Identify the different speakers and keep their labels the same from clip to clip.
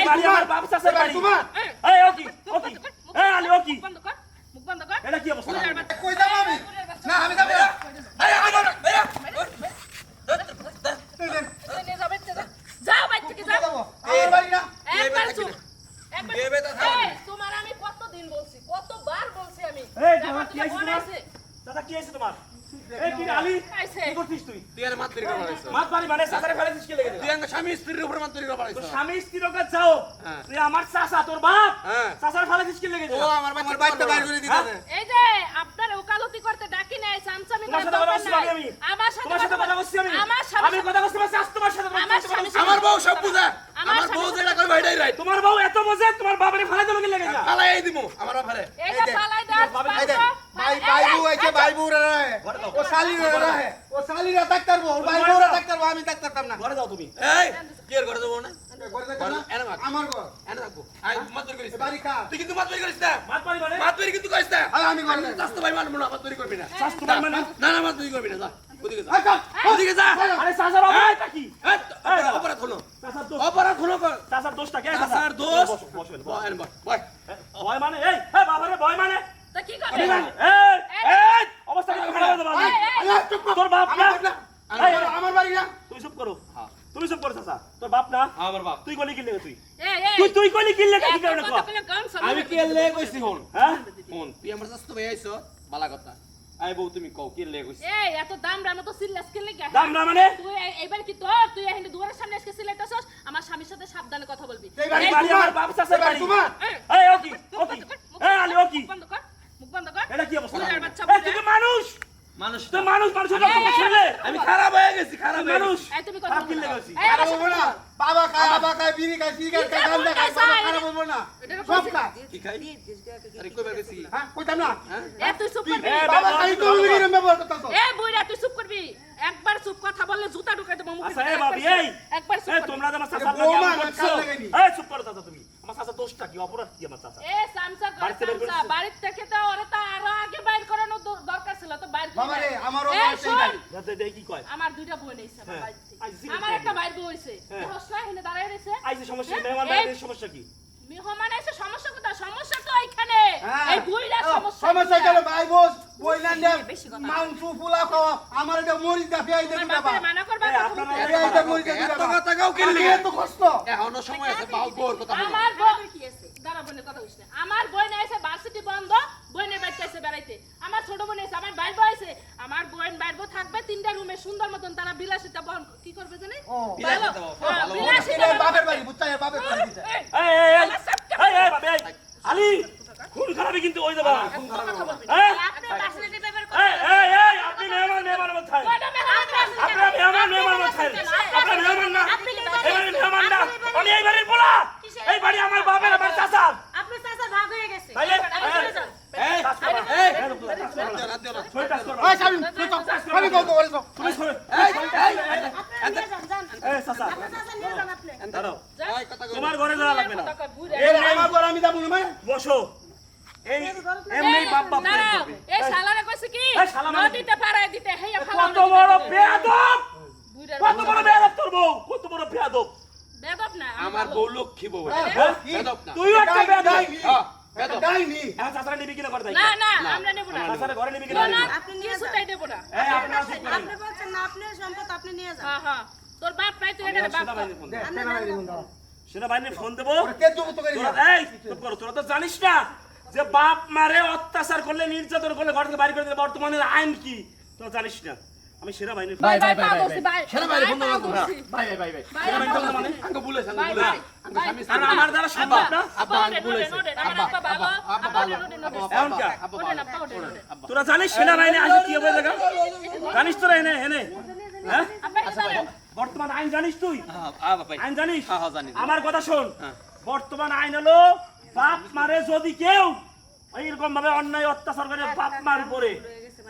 Speaker 1: বাড়ি আমার বাপ চাচার বাড়ি
Speaker 2: তোমার
Speaker 1: এই ওকি এই আলী ওকি
Speaker 3: বন্ধ কর মুখ বন্ধ কর
Speaker 1: এটা কি অবস্থা
Speaker 2: কই যাব আমি না আমি যাব না এই আমার
Speaker 3: নিয়ে যাবে যাও বাইরে থেকে যাও
Speaker 2: আমার বাড়ি না
Speaker 3: একবার চুপ একবার
Speaker 2: দেবে তা থাম।
Speaker 3: এই তোমার আমি কতদিন বলছি কতবার বলছি আমি
Speaker 1: এই
Speaker 3: ব্যাপার
Speaker 1: তোমার কি
Speaker 3: তোমার
Speaker 1: হইছে
Speaker 3: মনে
Speaker 1: তোমার
Speaker 3: আছে?
Speaker 1: চাচা কি হইছে তোমার এই কি রে আলী
Speaker 3: আইছে।
Speaker 1: কি করছিস তুই
Speaker 2: তুই আর মাত তৈরি করা হইছে
Speaker 1: মাত বাড়ি মানে চাচারে ফেলেছিস কি লেগে
Speaker 2: তুই আমার স্বামী স্ত্রীর উপর মাত তৈরি করা হইছে
Speaker 1: তোর স্বামী স্ত্রীর কাছে যাও
Speaker 2: হ্যাঁ।
Speaker 1: তুই আমার চাচা তোর বাপ
Speaker 2: হ্যাঁ।
Speaker 1: চাচার ফেলেছিস কি লেগে
Speaker 2: ও আমার বাচ্চা বাইর করে দিতে দে
Speaker 3: এই যে আপনার ওকালতি করতে ডাকি নাই সামসামি
Speaker 1: তোমার সাথে কথা বলছি আমি
Speaker 3: আমার সাথে
Speaker 1: তোমার সাথে কথা বলছি আমি
Speaker 3: আমার সাথে
Speaker 1: আমি কথা বলছি বাস তোমার সাথে
Speaker 3: আমার স্বামী
Speaker 2: আমার বউ সব বুঝা
Speaker 3: আমার
Speaker 2: আমার বউ যেটা কই ভাইটাই রাইট
Speaker 1: তোমার বউ এত বোঝে তোমার বাবারে ফেলে দিল কি লেগে যা
Speaker 2: ফালাই দিমু আমার বাপারে
Speaker 3: এইটা পালাই দাও
Speaker 2: এই দেখ ভাই বউ আইছে ভাই বউ রে ও শালি রে ও শালি রে ডাক্তার বউ ভাই বউ রে ডাক্তার বউ আমি ডাক্তার তাম না
Speaker 1: ঘরে যাও তুমি
Speaker 2: এই কি আর করে দেব না
Speaker 3: করে
Speaker 2: এনে মাত
Speaker 4: আমার ঘর
Speaker 2: এনে রাখবো আই মাত তৈরি করিস
Speaker 4: বাড়ি খা
Speaker 2: তুই কিন্তু মাত তৈরি করিস না
Speaker 1: মাত বাড়ি মানে
Speaker 2: মাত তৈরি কিন্তু করিস না
Speaker 4: আমি ঘরে যাই।
Speaker 2: স্বাস্থ্য ভাই মানবো না মাত তৈরি করবি না
Speaker 1: স্বাস্থ্য ভাই মানে?
Speaker 2: না না মাত তৈরি করবি না যা ওদিকে যা
Speaker 4: আচ্ছা
Speaker 2: ওদিকে যা
Speaker 1: আরে চাচার অপরাধটা কি
Speaker 2: অপরাধ হলো
Speaker 1: চাচার দোষ
Speaker 2: অপরাধ হলো
Speaker 1: চাচার দোষটা কে
Speaker 2: চাচার দোষ
Speaker 1: বসবেন
Speaker 2: বয় বয়
Speaker 1: ভয় মানে এই বাবারে ভয় মানে
Speaker 3: তা কি
Speaker 1: আমি
Speaker 3: করবে
Speaker 1: জানি। এই অবস্থা কি খারাপ হয়ে যাবে আমি।
Speaker 4: আল্লাহ চুপ কর
Speaker 1: তোর বাপ না এই,
Speaker 4: আমার বাড়ি না
Speaker 1: তুই চুপ করো তুমি চুপ করো চাচা তোর বাপ না
Speaker 2: আমার বাপ
Speaker 1: তুই গলি কিনলে তুই
Speaker 3: এই এই
Speaker 1: তুই তুই গলি কিনলে কি কারণে কো
Speaker 2: আমি কি লে কইছি হন
Speaker 1: হ্যাঁ
Speaker 2: হন তুই আমার স্বাস্থ্য ভাই আইছো বালা কথা আই বউ তুমি কও কি লে কইছি
Speaker 3: এই এত দাম রানো তো সিল্লাস কেলে কে
Speaker 1: দাম না মানে
Speaker 3: তুই এবার কি তোর তুই এখানে দুয়ারের সামনে এসে সিলাইতাছস আমার স্বামীর সাথে সাবধানে কথা বলবি
Speaker 4: এই বাড়ি
Speaker 1: এই বাড়ি আমার বাপ চাচার বাড়ি
Speaker 4: তোমার
Speaker 1: এই ওকি এই আলী ওকি
Speaker 3: বন্ধ কর মুখ বন্ধ কর
Speaker 1: এটা কি অবস্থা
Speaker 3: বুড়ার বাচ্চা
Speaker 1: এই তুই কি মানুষ
Speaker 2: মানুষ
Speaker 1: তুই মানুষের কথা শুনলে
Speaker 2: আমি খারাপ হয়ে গেছি খারাপ হয়ে
Speaker 1: মানুষ
Speaker 3: এই তুমি কথা
Speaker 1: খারাপ কিনলে গেছি
Speaker 3: এই
Speaker 4: আরে
Speaker 3: আমার
Speaker 4: বলবো না বাবা খায় বিড়ি খায় সিগারেট খায় গাঁজা খায় বাবা খারাপ বলবো না সব খায়
Speaker 2: কি খাই আরে কইবার গেছি
Speaker 4: হ্যাঁ কইতাম না
Speaker 3: এ তুই চুপ করবি
Speaker 1: এই
Speaker 4: বাবা খাই তো বিড়ি ব্যবহার করতাছ
Speaker 3: এ বুইরা তুই চুপ করবি একবার চুপ কথা বললে জুতা ঢুকাই দেব মুখে
Speaker 1: আচ্ছা এই বাবি এই
Speaker 3: একবার চুপ
Speaker 1: এই
Speaker 3: কর
Speaker 1: তোমরা যে আমার চাচার লাগে
Speaker 4: বৌমা
Speaker 1: এমন
Speaker 4: না,
Speaker 1: করছো
Speaker 4: কাল লাগাইনি।
Speaker 1: এই চুপ করো চাচা তুমি আমার চাচার দোষটা কি অপরাধ কি আমার চাচা
Speaker 3: এ সামসা কর
Speaker 1: বাড়িতে বের
Speaker 3: সামসা
Speaker 1: করেছিস?
Speaker 3: বাড়ির থেকে তো ওরে তো আরো আগে বাইর করানো দরকার ছিল তো বাইর করে
Speaker 4: বাবা রে, আমারও
Speaker 3: এই
Speaker 4: বাড়িতে
Speaker 3: শোন,
Speaker 4: যাই।
Speaker 1: যাতে দেই কি কয়
Speaker 3: আমার দুইটা বোন হইছে আমার
Speaker 1: হ্যাঁ,
Speaker 3: বাড়িতে
Speaker 1: আইসি
Speaker 3: আমার একটা বাইর বউ হইছে
Speaker 1: হ্যাঁ।
Speaker 3: হসনা এখানে দাঁড়ায় রইছে
Speaker 1: আইছে সমস্যা কি?
Speaker 3: হ্যাঁ?
Speaker 1: মেহমান
Speaker 3: এই-
Speaker 1: বাড়ির সমস্যা কি
Speaker 3: মেহমান আইছে সমস্যা কোথায় সমস্যা তো এইখানে
Speaker 4: হ্যাঁ।
Speaker 3: এই বুইরা সমস্যা
Speaker 4: সমস্যা
Speaker 3: কিনা?
Speaker 4: গেল ভাই বোস বইলান দে
Speaker 3: বেশি কথা।
Speaker 4: মাংস পোলা খাওয়া আমার এটা মরিচ দা পেঁয়াজ দে
Speaker 3: তোমার
Speaker 4: দিবা
Speaker 3: বাপের মানা করবা
Speaker 1: এই
Speaker 3: কথা
Speaker 1: আপনারা
Speaker 3: বলতে।
Speaker 4: পেঁয়াজ দে মরিচ দে
Speaker 2: এত
Speaker 4: দিবা
Speaker 2: কথা কাও কিনলি
Speaker 4: এত কষ্ট
Speaker 2: এখনো সময় আছে বাউ বউর কথা বলো
Speaker 3: আমার বোন কি আছে দাঁড়া বোনের কথা কইছ না আমার বোন আইছে ভার্সিটি বন্ধ বোনের বাড়িতে এসে বেড়াইতে আমার ছোট বোন এসে আমার ভাই বউ আছে আমার বোন ভাই বউ থাকবে তিনটা রুমে সুন্দর মতন তারা বিলাসিতা বহন কি করবে জানি
Speaker 4: ও
Speaker 2: বিলাসিতা বহন,
Speaker 3: হ্যাঁ,
Speaker 2: ভালো বহন।
Speaker 3: বিলাসিতা
Speaker 4: এর
Speaker 3: বহন
Speaker 4: বাপের
Speaker 3: করবে।
Speaker 4: বাড়ি বুঝছা এর বাপের বাড়ি দিছে
Speaker 1: এই এই বাবি এই আলী খুন খারাপই কিন্তু ওই দেবা
Speaker 3: কথা বলবি না।
Speaker 1: হ্যাঁ?
Speaker 3: আপনি ভার্সিটি ব্যাপার
Speaker 1: এই আপনি মেহমান কোথায় আপনার মেহমান কোথায় আপনার মেহমান না এবারে মেহমান না আমি এই বাড়ির পোলা এই বাড়ি আমার বাপের আমার চাচার
Speaker 3: আপনি চাচা ভাগ হয়ে গেছে
Speaker 1: তাইলে
Speaker 2: এই
Speaker 1: কাজ করো।
Speaker 2: এই
Speaker 1: কাজ করো।
Speaker 2: রাত দিও না
Speaker 1: ছয় কাজ করো।
Speaker 4: ওই স্বামী তুই তো আমি কও তো বলিস
Speaker 1: তুমি ছয়
Speaker 2: এই
Speaker 1: এই চাচা দাঁড়াও
Speaker 2: এই কথা কই
Speaker 1: তোমার ঘরে যাওয়া লাগবে না
Speaker 4: এর আমার ঘর আমি যাবো না মানে
Speaker 1: বসো এই এমনি বাপ বাপ করে
Speaker 3: দাঁড়াও,
Speaker 1: করবে।
Speaker 3: এই শালারে কইছে কি
Speaker 1: এই শালা মানে-
Speaker 3: নদীতে পারায় দিতে হেইয়া ফালা
Speaker 1: কত বড় বেয়াদব
Speaker 3: বুইড়ার
Speaker 1: কত বড় বেয়াদব তোর বউ কত বড় বেয়াদব
Speaker 3: বেদব না
Speaker 2: আমার বউ লক্ষ্মী বউ
Speaker 1: হ্যাঁ?
Speaker 2: বেদব না
Speaker 1: তুইও একটা বেয়াদব
Speaker 2: হ্যাঁ বেদব
Speaker 4: ডাইনি
Speaker 1: এখন চাচারা নিবি কিনা করে দেখ
Speaker 3: না না আমরা নেব না
Speaker 1: চাচারা ঘরে নিবি
Speaker 3: না
Speaker 1: কিনা
Speaker 3: না
Speaker 1: দেখবি।
Speaker 3: আপনি নিয়ে কিছুটাই দেব না
Speaker 1: এই আপনারা চুপ করেন
Speaker 5: আপনি বলছেন না আপনার সম্পদ আপনি নিয়ে যান
Speaker 3: হ্যাঁ হ্যাঁ তোর বাপ নাই তুই এটা বাপ
Speaker 1: সেনাবাহিনীর ফোন দেব।
Speaker 4: সেনাবাহিনী বন্ধ
Speaker 1: সেনাবাহিনীর ফোন দেবো
Speaker 4: ওরে কে যুবত করে
Speaker 1: তোরা এই চুপ করো তোরা তো জানিস না যে বাপ মারে অত্যাচার করলে নির্যাতন করলে ঘর থেকে বাড়ি করে দিলে বর্তমানের আইন কি তোরা জানিস না আমি সেনাবাহিনীর
Speaker 3: ভাই ভাই ভাই
Speaker 2: সেনাবাহিনী ফোন দাও তোমরা
Speaker 3: ভাই
Speaker 2: ভাই ভাই ভাই
Speaker 1: সেনাবাহিনী বলতে মানে
Speaker 2: আঙ্গ বলে আঙ্গ
Speaker 3: ভাই
Speaker 2: বলে
Speaker 3: ভাই
Speaker 2: আঙ্গ স্বামী
Speaker 1: আর আমার দ্বারা সম্ভব না
Speaker 2: আব্বা আঙ্গ বলেছে
Speaker 3: আমার আব্বা ভালো আব্বা ভালো
Speaker 1: এমন কা?
Speaker 2: আব্বা
Speaker 1: তোরা জানিস সেনাবাহিনী আসে কি হবে দেখা জানিস তোরা এনে এনে হ্যাঁ বর্তমান আইন জানিস তুই
Speaker 2: ভাই
Speaker 1: আইন জানিস
Speaker 2: হ্যাঁ, হ্যাঁ, জানি।
Speaker 1: আমার কথা শোন
Speaker 2: হ্যাঁ।
Speaker 1: বর্তমান আইন হলো বাপ মারে যদি কেউ এইরকম ভাবে অন্যায় অত্যাচার করে বাপ মার উপরে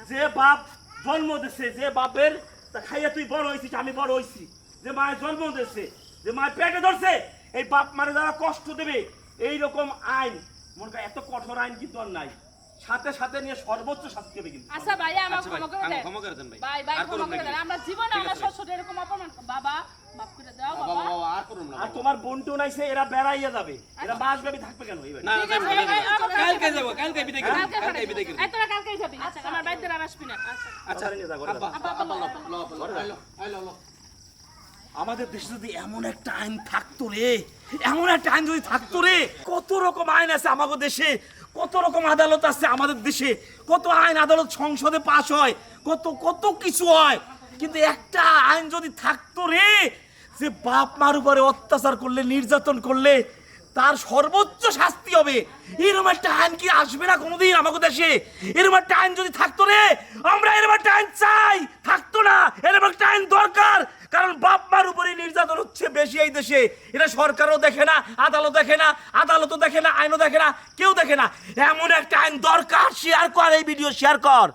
Speaker 1: যে বাপ জন্ম দিছে যে বাপের তা খাইয়া তুই বড় হয়েছিস আমি বড় হয়েছি যে মায়ের জন্ম দিছে যে মায়ের পেটে ধরছে এই বাপ মারে যারা কষ্ট দেবে এইরকম আইন মনে কর এত কঠোর আইন কিন্তু আর নাই সাথে সাথে নিয়ে সর্বোচ্চ শাস্তি হবে কিন্তু।
Speaker 3: আচ্ছা ভাইয়া আমাকে
Speaker 6: আচ্ছা ভাই,
Speaker 3: ক্ষমা করে
Speaker 6: আমাকে
Speaker 3: দেন।
Speaker 6: ক্ষমা করে দেন ভাই।
Speaker 3: ভাই
Speaker 6: আর
Speaker 3: ক্ষমা
Speaker 6: করুন
Speaker 3: করে
Speaker 6: নাকি?
Speaker 3: দেন। আমরা জীবনে
Speaker 6: ঠিক
Speaker 3: আমরা
Speaker 6: আছে
Speaker 3: শ্বশুর এরকম অপমান বাবা মাফ করে দাও
Speaker 4: বাবা
Speaker 3: বাবা।
Speaker 4: বাবা আর করুন না
Speaker 1: আর তোমার বোনটো নাইছে, এরা বেড়াইয়া যাবে, এরা মাস ব্যাপী থাকবে কেন এই বাড়ি?
Speaker 6: না, না,
Speaker 3: ঠিক আছে,
Speaker 6: যাবো,
Speaker 3: ভাই,
Speaker 6: যাবো।
Speaker 3: আমার
Speaker 6: কালকে যাবো, কালকে বিদায় করবো,
Speaker 3: কালকে
Speaker 6: কালকে বিদায় করবো।
Speaker 3: এই তোরা কালকেই যাবি আমার বাড়িতে আর আসবি না।
Speaker 6: আচ্ছা,
Speaker 1: ঘরে নিয়ে যা, ঘরে যা।
Speaker 6: আব্বা,
Speaker 4: আব্বা লো আইলো লো
Speaker 1: আমাদের দেশে যদি এমন একটা আইন থাকতো রে, এমন একটা আইন যদি থাকতো রে, কত রকম আইন আছে আমাদের দেশে, কত রকম আদালত আছে আমাদের দেশে, কত আইন আদালত সংসদে পাস হয়, কত কত কিছু হয়, কিন্তু একটা আইন যদি থাকতো রে, যে বাপ মার উপরে অত্যাচার করলে, নির্যাতন করলে তার সর্বোচ্চ শাস্তি হবে, এরকম একটা আইন কি আসবে না কোনোদিন আমাদের দেশে? এরকম একটা আইন যদি থাকতো রে, আমরা এরকম একটা আইন চাই, থাকতো না, এরকম একটা আইন দরকার। কারণ বাপ মার উপরে নির্যাতন হচ্ছে বেশি এই দেশে, এটা সরকারও দেখে না, আদালত দেখে না, আদালতও দেখে না, আইনও দেখে না, কেউ দেখে না। এমন একটা আইন দরকার। শেয়ার কর, এই ভিডিও শেয়ার কর।